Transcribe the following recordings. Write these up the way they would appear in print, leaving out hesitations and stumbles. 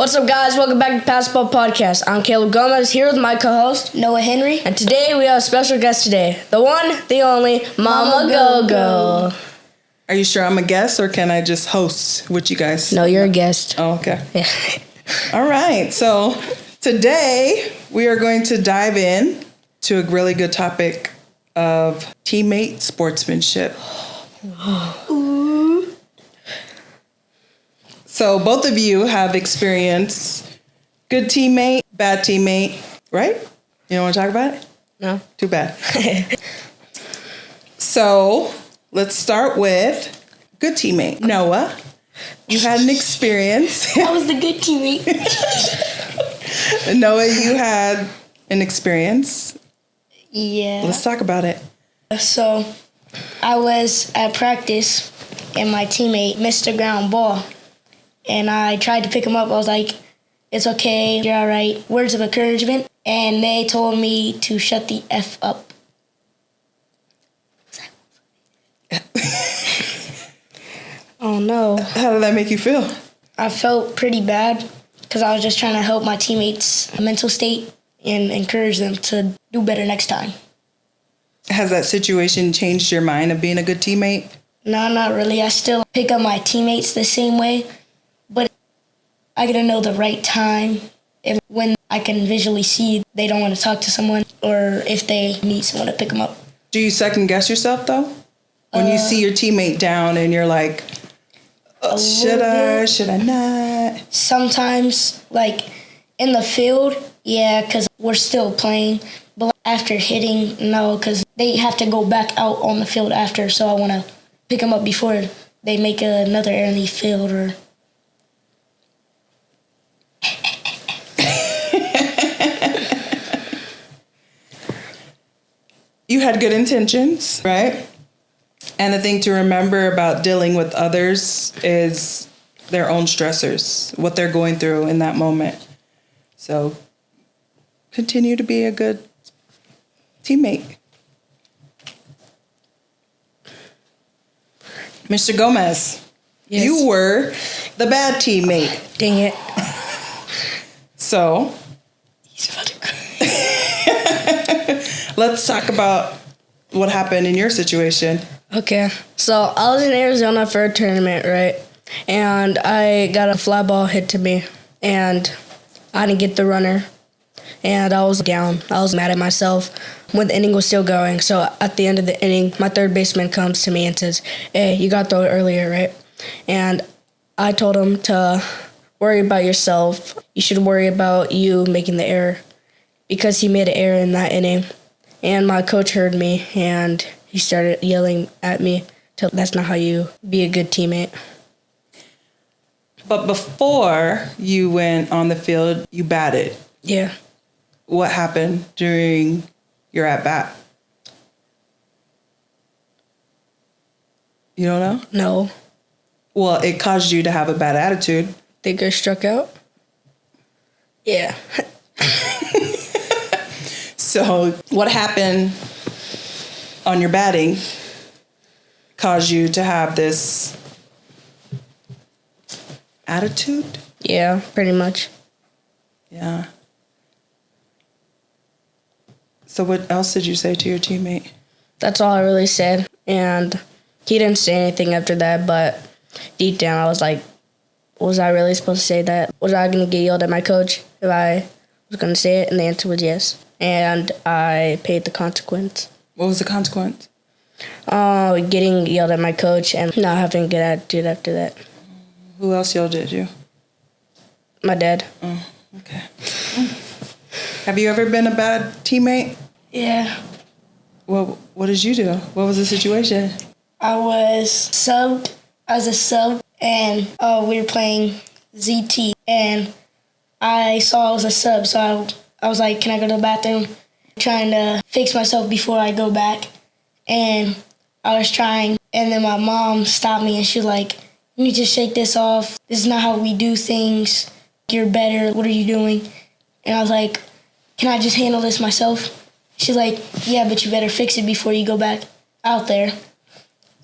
What's up, guys? Welcome back to Basketball Podcast. I'm Caleb Gomez, here with my co-host, Noah Henry. And today we have a special guest today. The one, the only, Mama Go-Go. Are you sure I'm a guest, or can I just host with you guys? No, you're a guest. Oh, okay. Yeah. All right. So today we are going to dive in to a really good topic of teammate sportsmanship. So both of you have experienced good teammate, bad teammate, right? You don't want to talk about it? No. Too bad. So let's start with good teammate. Noah, you had an experience. I was the good teammate. Noah, you had an experience. Yeah. Let's talk about it. So, I was at practice, and my teammate missed the ground ball. And I tried to pick him up. I was like, it's okay, you're all right. Words of encouragement. And they told me to shut the F up. Oh, no. How did that make you feel? I felt pretty bad because I was just trying to help my teammates' mental state and encourage them to do better next time. Has that situation changed your mind of being a good teammate? No, not really. I still pick up my teammates the same way, but I gotta know the right time. When I can visually see they don't want to talk to someone, or if they need someone to pick them up. Do you second guess yourself though? When you see your teammate down and you're like, should I not? Sometimes, like in the field, yeah, because we're still playing. But after hitting, no, because they have to go back out on the field after. So I want to pick them up before they make another error in the field or. You had good intentions, right? And the thing to remember about dealing with others is their own stressors, what they're going through in that moment. So continue to be a good teammate. Mr. Gomez, Yes. You were the bad teammate. Dang it. So let's talk about what happened in your situation. Okay, so I was in Arizona for a tournament, right? And I got a fly ball hit to me, and I didn't get the runner. And I was down. I was mad at myself when the inning was still going. So at the end of the inning, my third baseman comes to me and says, "Hey, you got to throw it earlier, right?" And I told him to worry about yourself. You should worry about you making the error, because he made an error in that inning. And my coach heard me, and he started yelling at me, "That's not how you be a good teammate." But before you went on the field, you batted. Yeah. What happened during your at-bat? You don't know? No. Well, it caused you to have a bad attitude. Think I struck out? Yeah. So what happened on your batting caused you to have this attitude? Yeah, pretty much. Yeah. So what else did you say to your teammate? That's all I really said. And he didn't say anything after that, but deep down I was like, was I really supposed to say that? Was I going to get yelled at my coach if I was going to say it? And the answer was yes. And I paid the consequence. What was the consequence? Getting yelled at my coach and not having a good attitude after that. Who else yelled at you? My dad. Oh, okay. Have you ever been a bad teammate? Yeah. Well, what did you do? What was the situation? I was subbed as a sub, and we were playing ZT, and I saw I was a sub, so I was like, can I go to the bathroom? Trying to fix myself before I go back, and I was trying, and then my mom stopped me, and she was like, you need to shake this off. This is not how we do things. You're better. What are you doing? And I was like, can I just handle this myself? She's like, yeah, but you better fix it before you go back out there.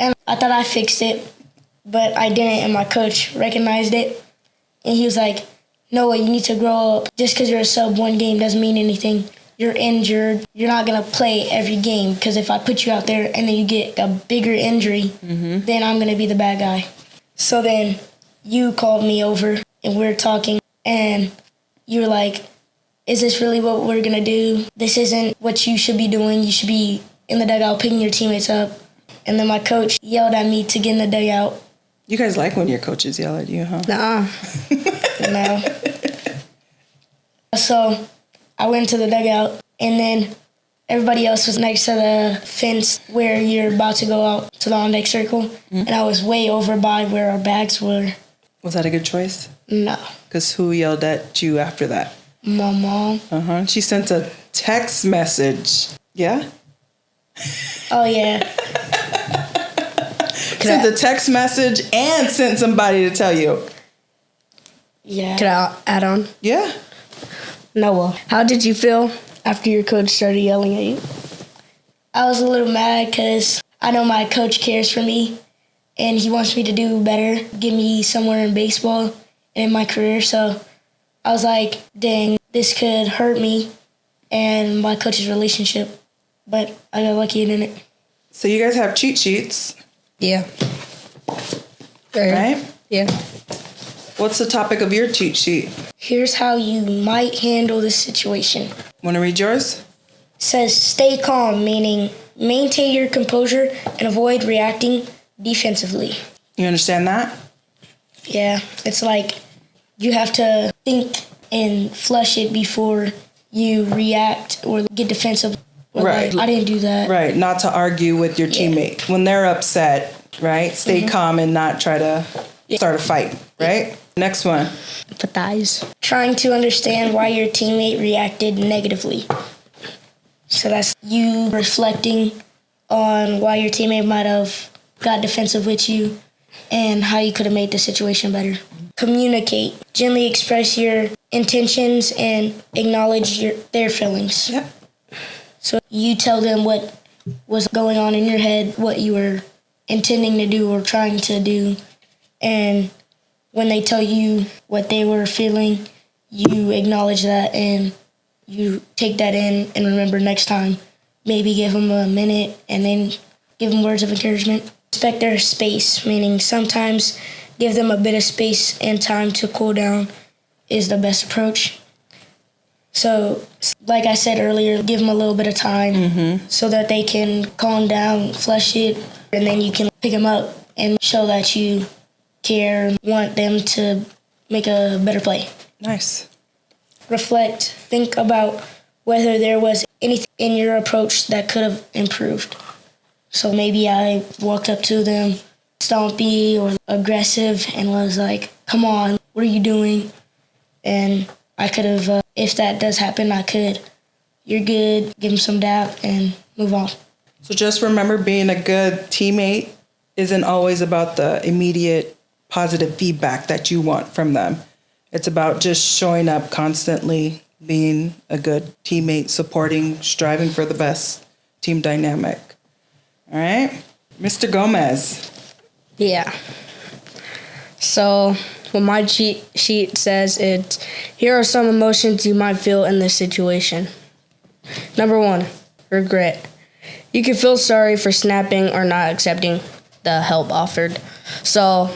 And I thought I fixed it, but I didn't, and my coach recognized it. And he was like, Noah, you need to grow up. Just because you're a sub one game doesn't mean anything. You're injured. You're not going to play every game because if I put you out there and then you get a bigger injury, then I'm going to be the bad guy. So then you called me over and we were talking and you were like, is this really what we're going to do? This isn't what you should be doing. You should be in the dugout picking your teammates up. And then my coach yelled at me to get in the dugout. You guys like when your coaches yell at you, huh? Nuh-uh. No. So I went to the dugout, and then everybody else was next to the fence where you're about to go out to the on-deck circle, and I was way over by where our bags were. Was that a good choice? No. Because who yelled at you after that? My mom. She sent a text message. Yeah? Oh, yeah. Sent a text message and sent somebody to tell you. Yeah. Could I add on? Yeah. Noah, how did you feel after your coach started yelling at you? I was a little mad because I know my coach cares for me, and he wants me to do better, get me somewhere in baseball and in my career. So I was like, dang, this could hurt me and my coach's relationship. But I got lucky and in it. So you guys have cheat sheets, Yeah. right? Yeah. What's the topic of your cheat sheet? Here's how you might handle this situation. Want to read yours? It says stay calm, meaning maintain your composure and avoid reacting defensively. You understand that? Yeah, it's like you have to think and flush it before you react or get defensive. Or Right. Like, I didn't do that. Right. Not to argue with your teammate. When they're upset, right? Stay calm and not try to start a fight, right? Next one. Empathize. Trying to understand why your teammate reacted negatively. So that's you reflecting on why your teammate might have got defensive with you and how you could have made the situation better. Communicate. Gently express your intentions and acknowledge their feelings. Yep. So you tell them what was going on in your head, what you were intending to do or trying to do. And when they tell you what they were feeling, you acknowledge that and you take that in and remember next time. Maybe give them a minute and then give them words of encouragement. Respect their space, meaning sometimes give them a bit of space and time to cool down is the best approach. So, like I said earlier, give them a little bit of time so that they can calm down, flush it, and then you can pick them up and show that you care, want them to make a better play. Nice. Reflect, think about whether there was anything in your approach that could have improved. So maybe I walked up to them, stompy or aggressive, and was like, come on, what are you doing? And I could have, if that does happen, I could, you're good, give them some dap and move on. So just remember, being a good teammate isn't always about the immediate positive feedback that you want from them. It's about just showing up constantly, being a good teammate, supporting, striving for the best team dynamic. All right? Mr. Gomez. Yeah. So what my cheat sheet says is, here are some emotions you might feel in this situation. Number 1, regret. You can feel sorry for snapping or not accepting the help offered. So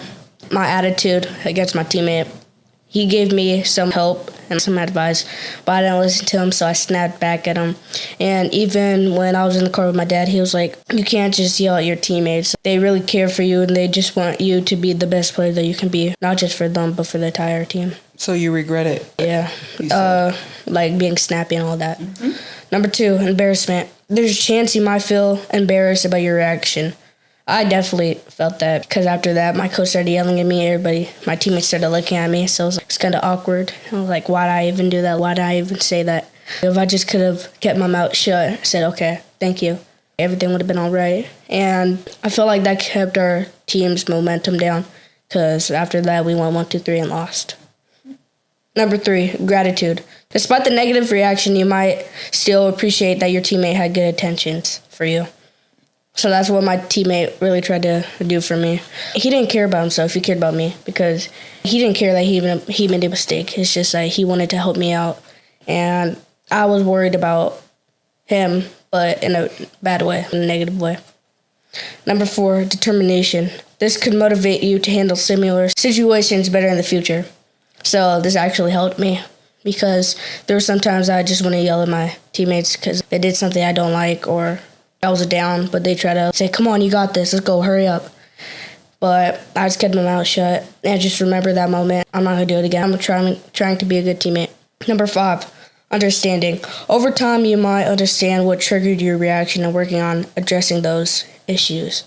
my attitude against my teammate, he gave me some help and some advice, but I didn't listen to him, so I snapped back at him. And even when I was in the car with my dad, he was like, you can't just yell at your teammates. They really care for you, and they just want you to be the best player that you can be, not just for them, but for the entire team. So you regret it? Yeah, like being snappy and all that. Number 2, embarrassment. There's a chance you might feel embarrassed about your reaction. I definitely felt that because after that, my coach started yelling at me. My teammates started looking at me, so it was kind of awkward. I was like, why did I even do that? Why did I even say that? If I just could have kept my mouth shut, said, okay, thank you, everything would have been all right. And I felt like that kept our team's momentum down because after that, we went 1, 2, 3 and lost. Number 3, gratitude. Despite the negative reaction, you might still appreciate that your teammate had good intentions for you. So that's what my teammate really tried to do for me. He didn't care about himself. He cared about me because he didn't care that he made a mistake. It's just like he wanted to help me out. And I was worried about him, but in a bad way, in a negative way. Number 4, determination. This could motivate you to handle similar situations better in the future. So this actually helped me because there were sometimes I just want to yell at my teammates because they did something I don't like or I was down, but they try to say, come on, you got this, let's go, hurry up. But I just kept my mouth shut and just remember that moment. I'm not going to do it again. I'm trying to be a good teammate. Number 5, understanding. Over time, you might understand what triggered your reaction and working on addressing those issues.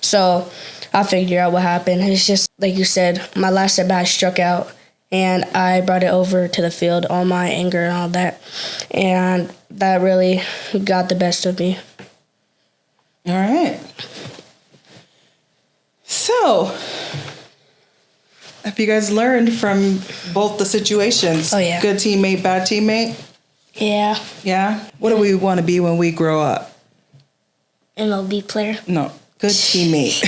So I figured out what happened. It's just, like you said, my last at-bat struck out, and I brought it over to the field, all my anger and all that. And that really got the best of me. All right. So, have you guys learned from both the situations? Oh, yeah. Good teammate, bad teammate? Yeah. Yeah? What do we want to be when we grow up? MLB player. No, good teammate.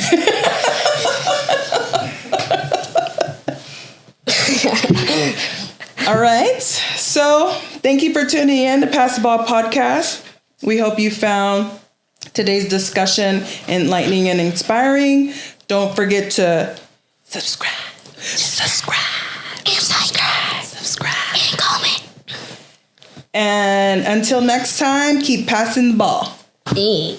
All right. So, thank you for tuning in to Pass the Ball Podcast. We hope you found today's discussion enlightening and inspiring. Don't forget to subscribe, And comment. and until next time, keep passing the ball. Hey.